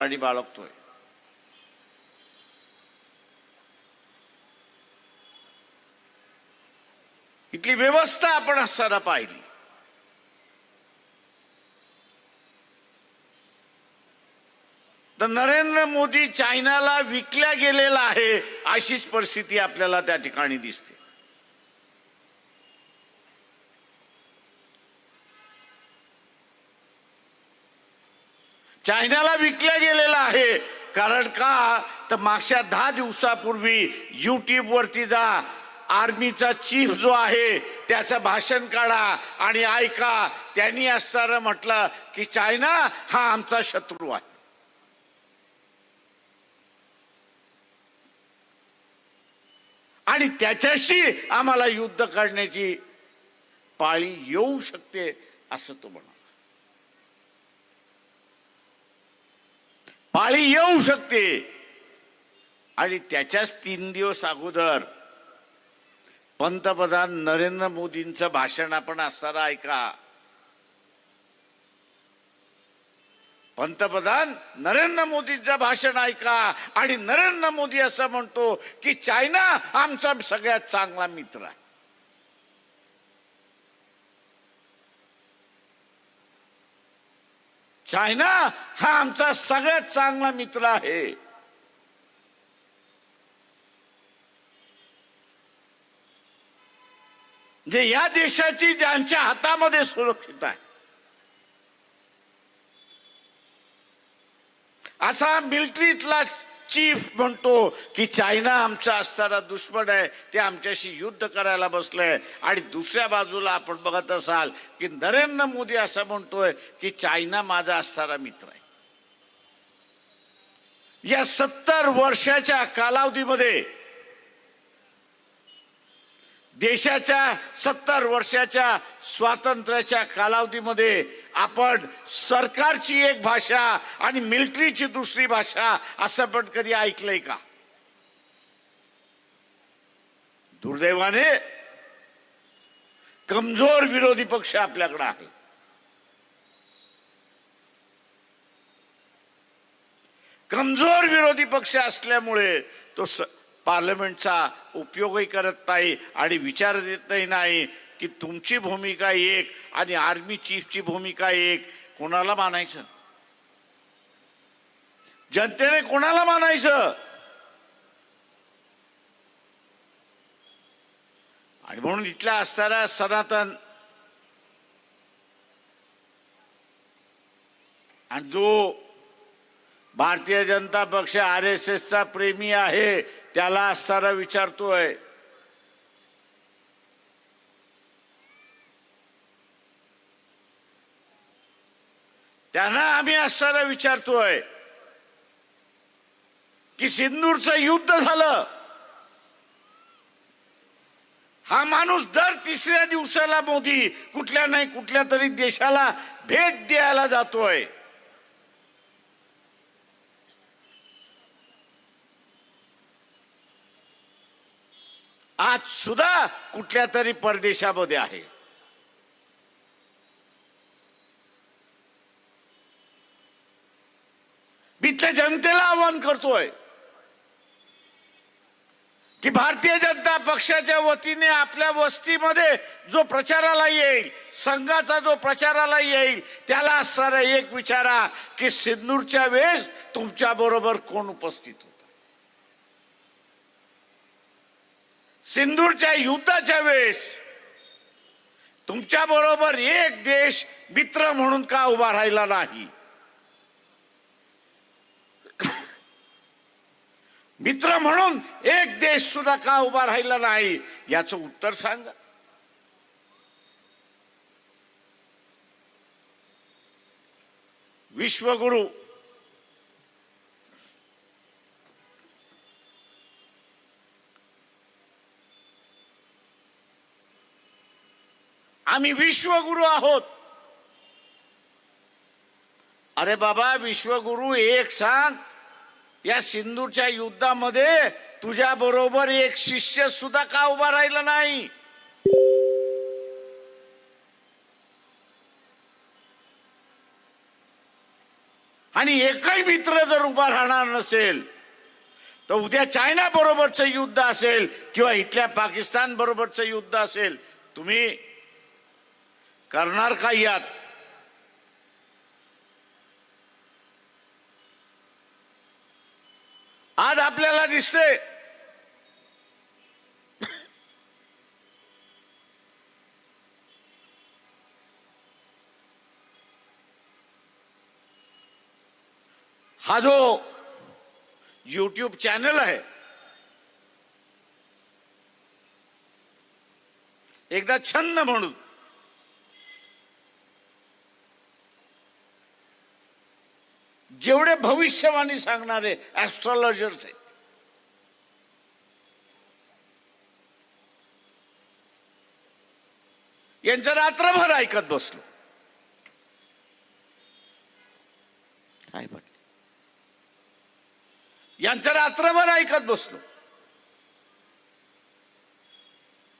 आणि बाळगतोय. इथली व्यवस्था आपण असताना पाहिली. तर नरेंद्र मोदी चायनाला विकल्या गेलेला आहे अशीच परिस्थिती आपल्याला त्या ठिकाणी दिसते. चायनाला विकल्या गेलेला आहे. कारण का तर मागच्या 10 दिवसापूर्वी YouTube वरती जा, आर्मीचा चीफ जो आहे त्याचं भाषण काढा आणि ऐका. त्यांनी असताना म्हटलं की चायना हा आमचा शत्रू आहे. आणि त्याच्याशी आम्हाला युद्ध करण्याची पाळी येऊ शकते असं तो म्हणाला. पाळी येऊ शकते. आणि त्याच्याच 3 दिवस अगोदर पंतप्रधान नरेंद्र मोदींचं भाषण आपण असताना ऐका. पंतप्रधान नरेंद्र मोदींचं भाषण ऐका आणि नरेंद्र मोदी असं म्हणतो की चायना आमचा सगळ्यात चांगला मित्र आहे. चायना हा आमचा सगळ्यात चांगला मित्र आहे. जे या देशाची ज्यांच्या हातामध्ये सुरक्षित आहे असा मिलिटरीतला चीफ म्हणतो की चायना आमचा असणारा दुश्मन आहे, ते आमच्याशी युद्ध करायला बसलंय. आणि दुसऱ्या बाजूला आपण बघत असाल की नरेंद्र मोदी असं म्हणतोय की चायना माझा असणारा मित्र आहे. या 70 वर्षाच्या कालावधीमध्ये, देशाच्या 70 वर्षाच्या स्वातंत्र्याच्या कालावधीमध्ये आपण सरकारची एक भाषा आणि मिलिटरीची दुसरी भाषा असं पण कधी ऐकलंय का? दुर्दैवाने कमजोर विरोधी पक्ष आपल्याकडे आहे. कमजोर विरोधी पक्ष असल्यामुळे तो पार्लमेंटचा उपयोगही करत नाही आणि विचार देतही नाही की तुमची भूमिका एक आणि आर्मी चीफची भूमिका एक. कोणाला मानायचं? जनतेने कोणाला मानायचं? आणि म्हणून इथल्या असणारा सनातन आणि जो भारतीय जनता पक्ष RSSचा प्रेमी आहे त्याला असणारा विचारतोय, त्यांना आम्ही असणारा विचारतोय की सिंदूरचं युद्ध झालं. हा माणूस दर 3ऱ्या दिवसाला मोदी कुठल्या नाही कुठल्या तरी देशाला भेट द्यायला जातोय. आज सुद्धा कुठल्या तरी परदेशामध्ये आहे. मी त्या जनतेला आवाहन करतोय की भारतीय जनता पक्षाच्या वतीने आपल्या वस्तीमध्ये जो प्रचाराला येईल, संघाचा जो प्रचाराला येईल, त्याला असणारा एक विचारा की सिंदूरच्या वेळेस तुमच्या बरोबर कोण उपस्थित होता? सिंदूरच्या युद्धाच्या वेळेस तुमच्या बरोबर एक देश मित्र म्हणून का उभा राहिला नाही? मित्र म्हणून एक देश सुद्धा का उभा राहिला नाही? याचं उत्तर सांगा. विश्वगुरु आम्ही विश्वगुरु आहोत. अरे बाबा, विश्वगुरु एक सांग, या सिंदूरच्या युद्धामध्ये तुझ्या बरोबर एक शिष्य सुद्धा का उभा राहिला नाही? आणि एकही मित्र जर उभा राहणार नसेल तर उद्या चायना बरोबरचं युद्ध असेल किंवा इथल्या पाकिस्तान बरोबरचं युद्ध असेल, तुम्ही करणार का यात? आज आपल्याला दिसते हा जो यूट्यूब चॅनल आहे, एकदा छंद म्हणून जेवढे भविष्यवाणी सांगणारे ऍस्ट्रॉलॉजर्स आहेत, यांचं रात्रभर ऐकत बसलो. काय म्हटलं? यांचं रात्रभर ऐकत बसलो.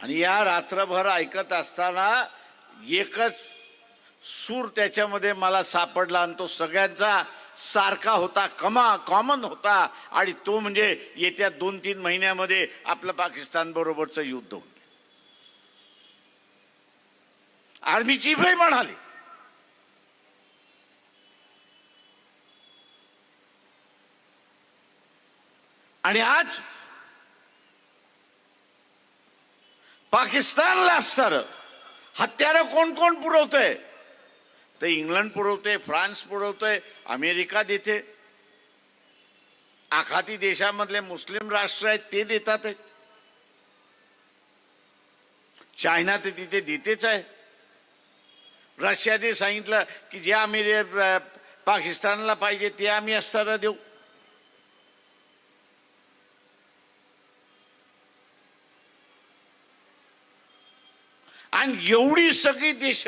आणि या रात्रभर ऐकत असताना एकच सूर त्याच्यामध्ये मला सापडला आणि तो सगळ्यांचा सारखा होता, कॉमन होता. आणि तो म्हणजे येत्या 2-3 महिन्यामध्ये आपलं पाकिस्तान बरोबरचं युद्ध होईल. आर्मी चीफही म्हणाले आणि आज पाकिस्तानला असणारं हत्यारं कोण कोण पुरवतंय? तर इंग्लंड पुरवते, फ्रान्स पुरवतोय, अमेरिका देते, आखाती देशामधले मुस्लिम राष्ट्र आहेत ते देतात आहेत, चायना तर तिथे देतेच आहे. रशियाने सांगितलं की जे आम्ही पाकिस्तानला पाहिजे ते आम्ही अस्त्र देऊ. आणि एवढी सगळी देश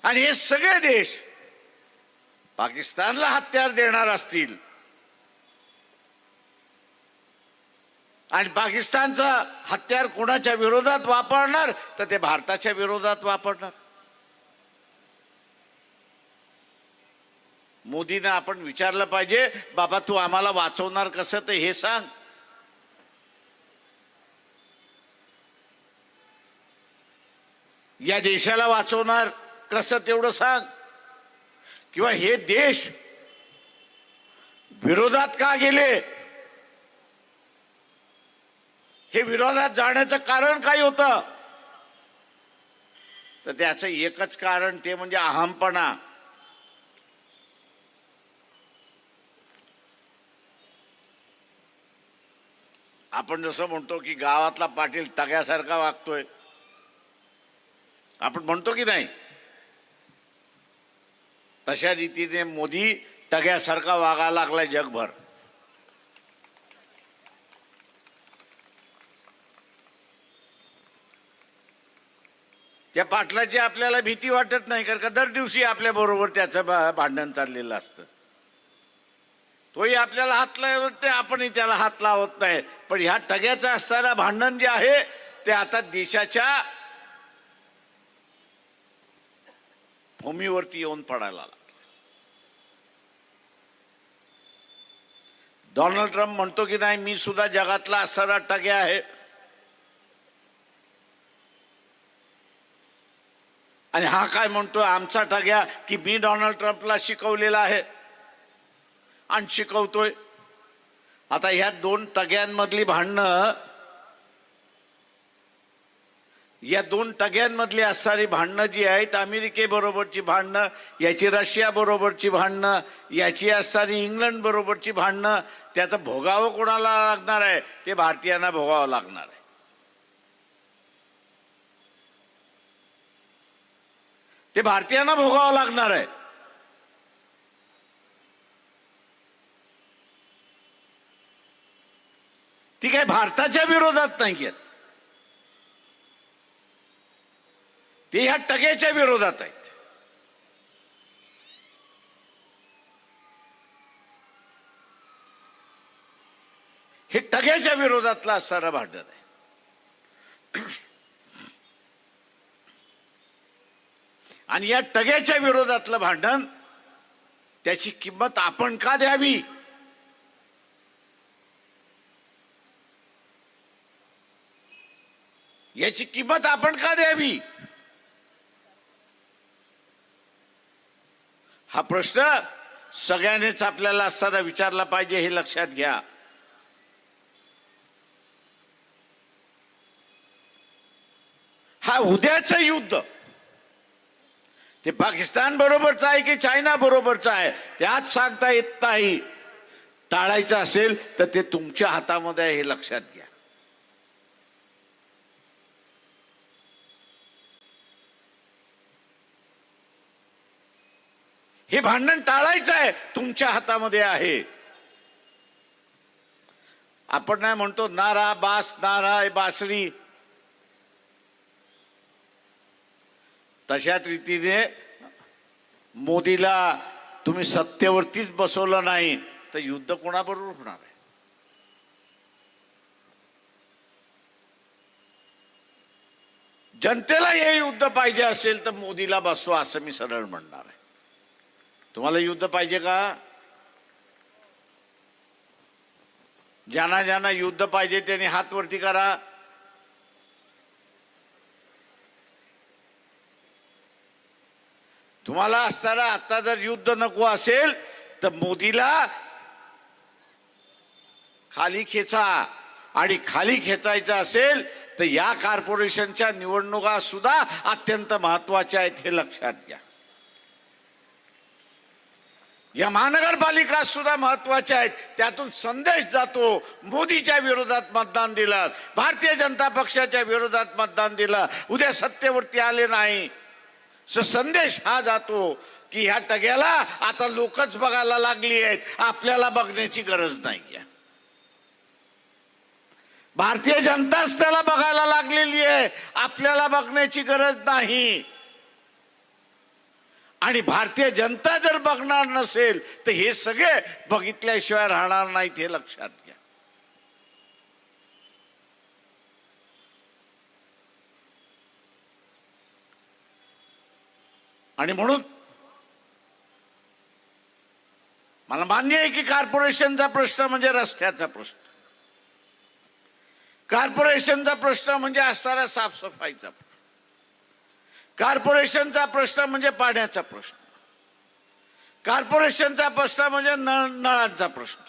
आणि हे सगळे देश पाकिस्तानला हत्यार देणार असतील आणि पाकिस्तानचा हत्यार कोणाच्या विरोधात वापरणार तर ते भारताच्या विरोधात वापरणार. मोदींना आपण विचारलं पाहिजे, बाबा तू आम्हाला वाचवणार कसं ते हे सांग. या देशाला वाचवणार कसं तेवढं सांग. किंवा हे देश विरोधात का गेले, हे विरोधात जाण्याचं कारण काय होतं? तर त्याचं एकच कारण ते म्हणजे अहमपणा. आपण जसं म्हणतो की गावातला पाटील टग्यासारखा वागतोय, आपण म्हणतो की नाही, तशा रीतीने मोदी टग्यासारखा वागायला लागलाय जगभर. त्या पाटलाची आपल्याला भीती वाटत नाही, कारण का दर दिवशी आपल्या बरोबर त्याचं भांडण चाललेलं असतं. तोही आपल्याला हात लावत नाही, आपणही त्याला हात लावत नाही. पण ह्या टग्याचं असणारं भांडण जे आहे ते आता देशाच्या भूमीवरती येऊन पडायला लागलं. डोनाल्ड ट्रम्प म्हणतो की नाही, मी सुद्धा जगातला असणारा टग्या आहे. आणि हा काय म्हणतो, आमचा टग्या, की मी डोनाल्ड ट्रम्पला शिकवलेला आहे आणि शिकवतोय. आता ह्या दोन टग्यांमधली भांडणं, या दोन टग्यांमधली असणारी भांडणं जी आहेत, अमेरिकेबरोबरची भांडणं, याची रशिया बरोबरची भांडणं, याची असणारी इंग्लंड बरोबरची भांडणं, त्याचं भोगावं कोणाला लागणार आहे? ते भारतीयांना भोगावं लागणार आहे. ते भारतीयांना भोगावं लागणार आहे. ती काय भारताच्या विरोधात नाही आहेत, ते ह्या टग्याच्या विरोधात आहेत. हे टग्याच्या विरोधातला असणारा भांडण आहे. आणि या टग्याच्या विरोधातलं भांडण त्याची किंमत आपण का द्यावी? याची किंमत आपण का द्यावी? हा प्रश्न सगळ्यांनीच आपल्याला असताना विचारला पाहिजे, हे लक्षात घ्या. हा उद्याचं युद्ध ते पाकिस्तान बरोबरच आहे की चायना बरोबरच आहे त्यात सांगता येत नाही. टाळायचं असेल तर ते तुमच्या हातामध्ये आहे, हे लक्षात घ्या. हे भांडण टाळायचं आहे, तुमच्या हातामध्ये आहे. आपण नाही म्हणतो नारा बास नारा बासरी, तशाच रीतीने मोदीला तुम्ही सत्तेवरतीच बसवलं नाही तर युद्ध कोणाबरोबर होणार आहे? जनतेला हे युद्ध पाहिजे असेल तर मोदीला बसवा, असं मी सरळ म्हणणार आहे. तुम्हाला युद्ध पाहिजे का? ज्यांना ज्यांना युद्ध पाहिजे त्यांनी हात वरती करा. तुम्हाला असताना आता जर युद्ध नको असेल तर मोदीला खाली खेचा, आणि खाली खेचायचं असेल तर या कॉर्पोरेशनच्या निवडणुका सुद्धा अत्यंत महत्वाच्या आहेत, हे लक्षात घ्या. या महानगरपालिका सुद्धा महत्वाच्या आहेत. त्यातून संदेश जातो, मोदीच्या विरोधात मतदान दिलं, भारतीय जनता पक्षाच्या विरोधात मतदान दिलं, उद्या सत्तेवरती आले नाही, संदेश हा जातो की ह्या टग्याला आता लोकच बघायला लागली आहेत, आपल्याला बघण्याची गरज नाही. भारतीय जनताच त्याला बघायला लागलेली आहे, आपल्याला बघण्याची गरज नाही. आणि भारतीय जनता जर बघणार नसेल तर हे सगळे बघितल्याशिवाय राहणार नाहीत, हे लक्षात घ्या. आणि म्हणून मला मान्य आहे की कॉर्पोरेशनचा प्रश्न म्हणजे रस्त्याचा प्रश्न, कॉर्पोरेशनचा प्रश्न म्हणजे असणारा साफसफाईचा प्रश्न, कॉर्पोरेशनचा प्रश्न म्हणजे पाण्याचा प्रश्न, कॉर्पोरेशनचा प्रश्न म्हणजे नळांचा प्रश्न,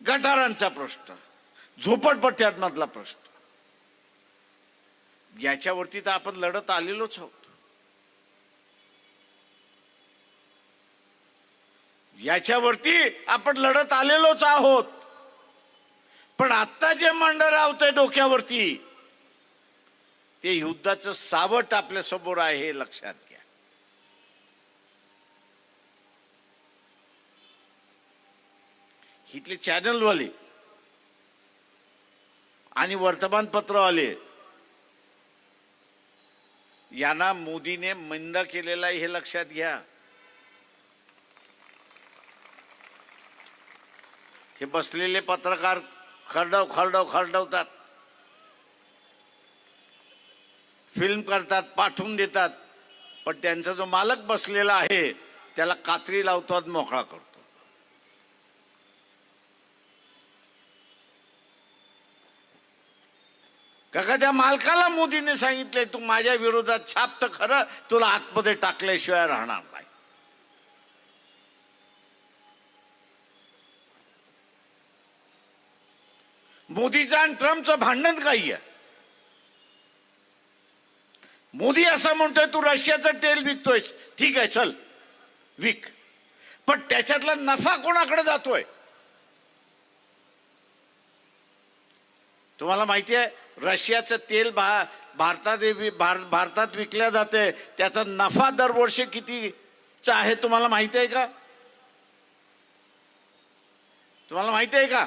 गटारांचा प्रश्न, झोपडपट्ट्यांमधला प्रश्न. याच्यावरती तर आपण लढत आलेलोच आहोत. याच्यावरती आपण लढत आलेलोच आहोत. पण आता जे मंडळ रावतंय डोक्यावरती ते युद्धाचं सावट आपल्या समोर आहे, हे लक्षात घ्या. इथले चॅनलवाले आणि वर्तमानपत्रवाले यांना मोदीने मंद केलेला आहे, हे लक्षात घ्या. हे बसलेले पत्रकार खरडवतात, फिल्म करतात, पाठवून देतात, पण त्यांचा जो मालक बसलेला आहे त्याला कात्री लावतो, मोकळा करतो. काका त्या मालकाला मोदीने सांगितलंय तू माझ्या विरोधात छाप तर खरं, तुला आतमध्ये टाकल्याशिवाय राहणार नाही. मोदीचं आणि ट्रम्पचं भांडण काही आहे. मोदी असं म्हणतोय तू रशियाचं तेल विकतोय, ठीक आहे चल विक, पण त्याच्यातला नफा कोणाकडे जातोय? तुम्हाला माहिती आहे रशियाचं तेल भारतात विकल्या जाते, त्याचा नफा दरवर्षी कितीचा आहे तुम्हाला माहिती आहे का? तुम्हाला माहिती आहे का?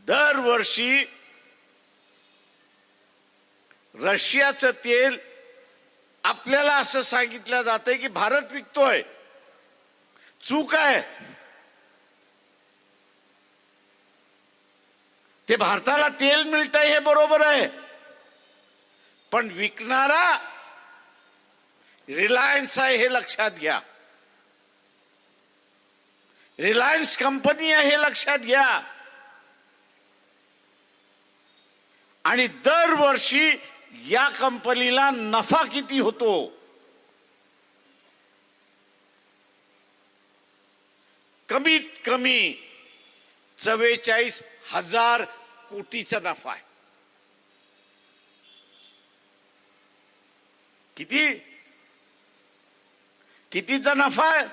दरवर्षी रशियाचं तेल आपल्याला असं सांगितलं जातंय की भारत विकतोय. चूक आहे. ते भारताला तेल मिळतंय हे बरोबर आहे, पण विकणारा रिलायन्स आहे हे लक्षात घ्या, रिलायन्स कंपनी आहे हे लक्षात घ्या. आणि दरवर्षी या कंपनीला नफा किती होतो? कमीत कमी 44,000 कोटीचा नफा आहे. कितीचा नफा आहे?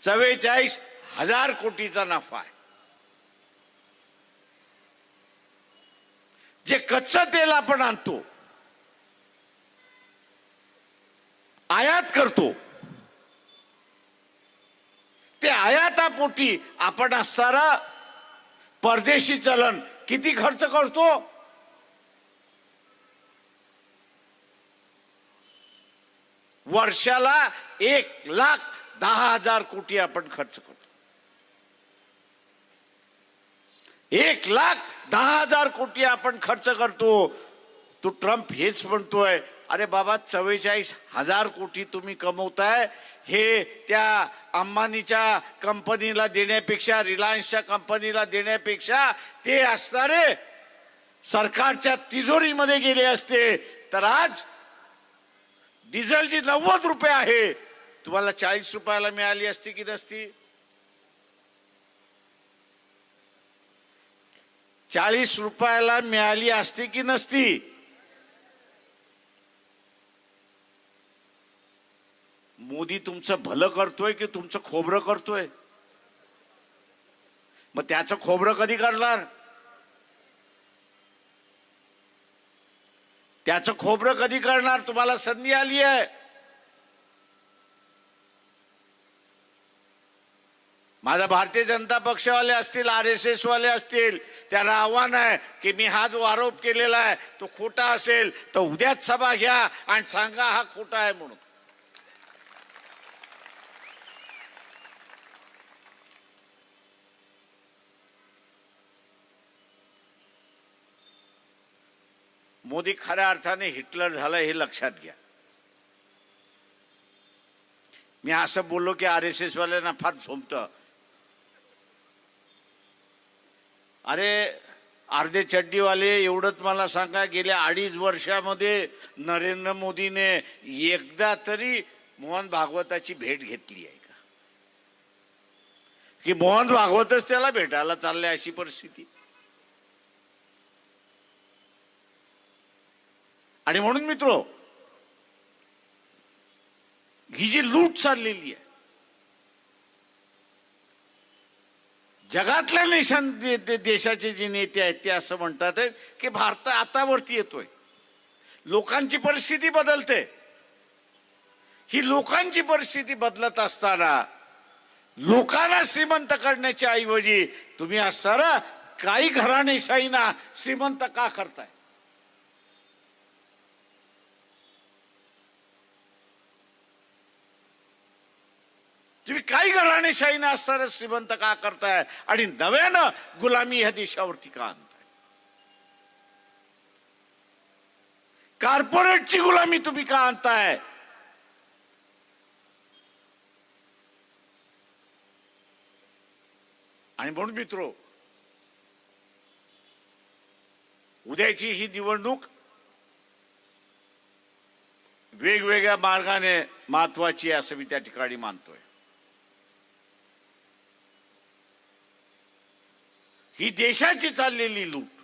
44,000 कोटीचा नफा आहे. जे कच्चं तेल आपण आणतो, आयात करतो, ते आयातापोटी आपण असणारा परदेशी चलन किती खर्च करतो? वर्षाला 1,10,000 कोटी आपण खर्च करतो. 1,10,000 कोटी आपण खर्च करतो. तो ट्रम्प हेच म्हणतोय, अरे बाबा 44,000 कोटी तुम्ही कमवताय, हे त्या अंबानीच्या कंपनीला देण्यापेक्षा, रिलायन्सच्या कंपनीला देण्यापेक्षा ते असणारे सरकारच्या तिजोरीमध्ये गेले असते तर आज डिझेल जी 90 रुपये आहे तुम्हाला 40 रुपयाला मिळाली असती की नसती? 40 रुपयाला मिळाली असती की नसती? मोदी तुमचं भलं करतोय की तुमचं खोबरं करतोय? मग त्याचं खोबरं कधी करणार? त्याचं खोबरं कधी करणार? तुम्हाला संधी आली आहे. माझा भारतीय जनता पक्षवाले असतील, RSS वाले असतील, त्याला आव्हान आहे की मी हा जो आरोप केलेला आहे तो खोटा असेल तर उद्याच सभा घ्या आणि सांगा हा खोटा आहे म्हणून. मोदी खऱ्या अर्थाने हिटलर झाला हे लक्षात घ्या. मी असं बोललो की RSS वाल्यांना फार झोंबतं. अरे अर्धे चड्डीवाले एवढंच मला सांगा, गेल्या 2.5 वर्षामध्ये नरेंद्र मोदीने एकदा तरी मोहन भागवताची भेट घेतली आहे का? की मोहन भागवतच त्याला भेटायला चालले अशी परिस्थिती? आणि म्हणून मित्रो, ही जी लूट चाललेली आहे, जगातल्या देशाचे जे नेते आहेत ते असं म्हणतात की भारत आता वरती येतोय, लोकांची परिस्थिती बदलते. ही लोकांची परिस्थिती बदलत असताना लोकांना श्रीमंत करण्याच्या ऐवजी तुम्ही असताना काही घराणेशाहीना श्रीमंत का करताय? तुम्ही काही घराणेशाहीने असताना श्रीमंत का करताय आणि नव्यानं गुलामी ह्या देशावरती का आणताय? कॉर्पोरेटची गुलामी तुम्ही का आणताय? आणि म्हणून मित्रो, उद्याची ही निवडणूक वेगवेगळ्या मार्गाने महत्वाची आहे असं मी त्या ठिकाणी मानतोय. ही देशाची चाललेली लूट,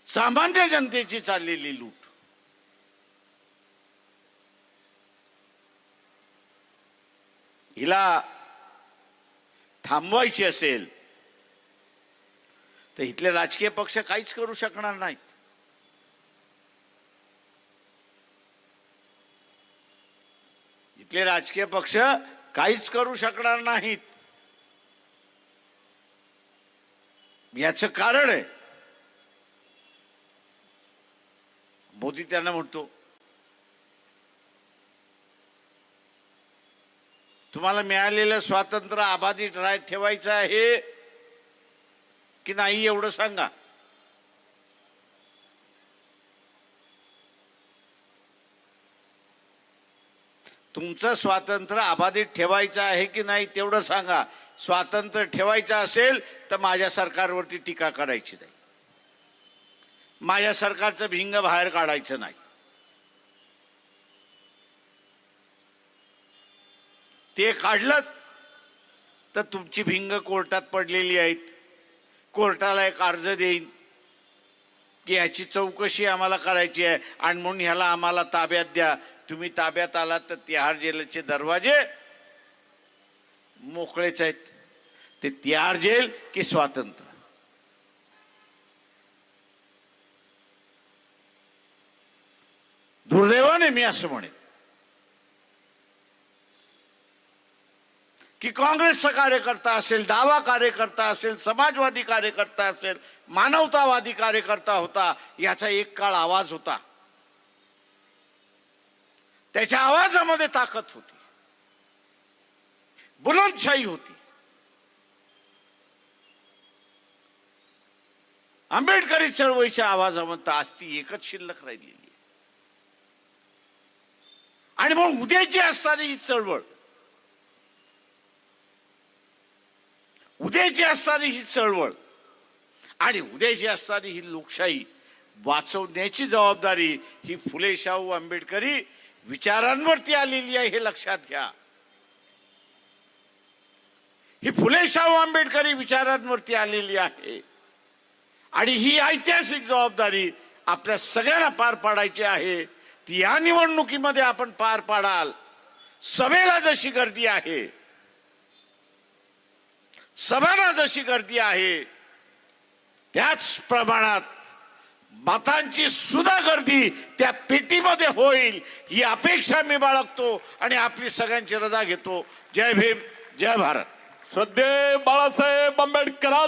सामान्य जनतेची चाललेली लूट, हिला थांबवायची असेल तर इथले राजकीय पक्ष काहीच करू शकणार नाहीत. इथले राजकीय पक्ष काहीच करू शकणार नाहीत. याचं कारण आहे, मोदी त्यांना म्हणतो तुम्हाला मिळालेलं स्वातंत्र्य अबाधित ठेवायचं आहे की नाही एवढं सांगा. तुमचं स्वातंत्र्य अबाधित ठेवायचं आहे की नाही तेवढं सांगा. स्वातंत्र्य ठेवायचं असेल तर माझ्या सरकारवरती टीका करायची नाही, माझ्या सरकारचं भिंग बाहेर काढायचं नाही. ते काढलं तर तुमची भिंग कोर्टात पडलेली आहेत. कोर्टाला एक अर्ज देईन की याची चौकशी आम्हाला करायची आहे आणि म्हणून ह्याला आम्हाला ताब्यात द्या. तुम्ही ताब्यात आलात तर तिहार जेलचे दरवाजे मोकळेच आहेत. ते तिहार जेल की स्वातंत्र्य. दुर्दैवाने मी असं म्हणेन की काँग्रेसचा कार्यकर्ता असेल, डावा कार्यकर्ता असेल, समाजवादी कार्यकर्ता असेल, मानवतावादी कार्यकर्ता होता, याचा एक काळ आवाज होता. त्याच्या आवाजामध्ये ताकद होती, बुलंदशाही होती. आंबेडकरी चळवळीच्या आवाजामध्ये आज ती एकच शिल्लक राहिलेली आहे. आणि मग उद्याची असणारी ही चळवळ, उद्याची असणारी ही चळवळ आणि उद्याची असणारी ही लोकशाही वाचवण्याची जबाबदारी ही फुले शाहू आंबेडकरी विचारांवरती आलेली आहे, हे लक्षात घ्या. ही फुले शाहू आंबेडकरी विचारांवरती आलेली आहे आणि ही ऐतिहासिक जबाबदारी आपल्या सगळ्यांना पार पाडायची आहे. ती या निवडणुकीमध्ये आपण पार पाडाल. सभेला जशी गर्दी आहे, सभांना जशी गर्दी आहे, त्याच प्रमाणात मतांची सुद्धा गर्दी त्या पेटीमध्ये होईल ही अपेक्षा मी बाळगतो आणि आपली सगळ्यांची रजा घेतो. जय भीम, जय भारत. श्रद्धेय बाळासाहेब आंबेडकरांना